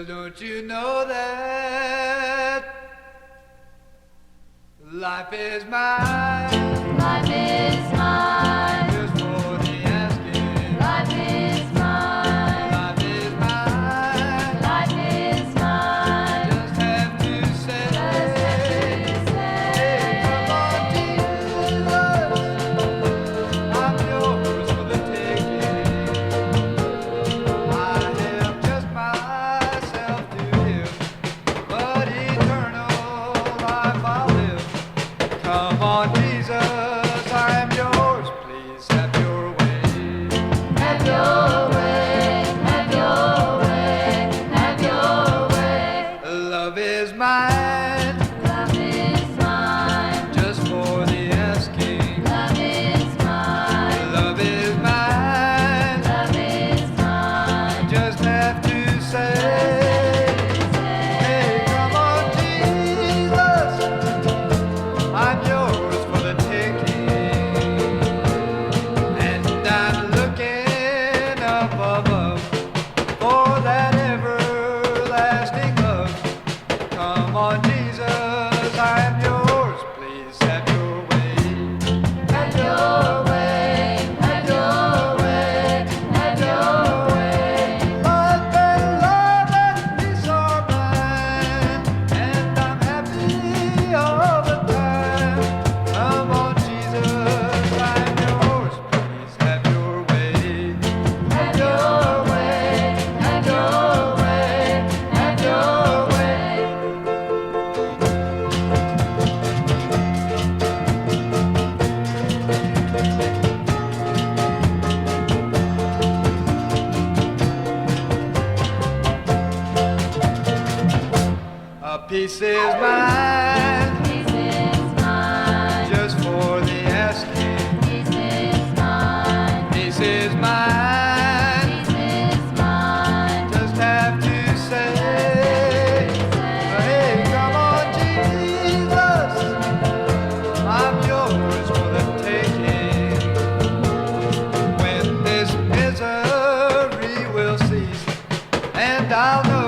Well, don't you know that life is mine? Life is mine. Just for the asking. Life is mine. Life is mine. Life is mine. Just have to say. Hey, come on, Jesus. I'm yours for the taking. I have just myself to give, but eternal life I'll live. Come on, Jesus, I am yours. Please have your way. Have your way. Have your way. Have your way. Love is mine, Love is mine. just for the asking. Love is mine. Love is mine, Love is mine. just have to say. Hey, come on, Jesus, I'm yours for the taking. And I'm looking up above for that everlasting love. Come on, Jesus, I'm yours. Please have your way. Have your way. Have your way. Have your way. Life and love and peace are mine, and I'm happy all the time. Come on, Jesus, I'm yours. Please have your way. Have your way. Have your way. Have your way. A piece is mine, Peace is mine. just for the asking. Peace is mine. Peace is mine, Peace is mine. just have to say. Hey, come on, Jesus, I'm yours for the taking. When this misery will cease, and I'll know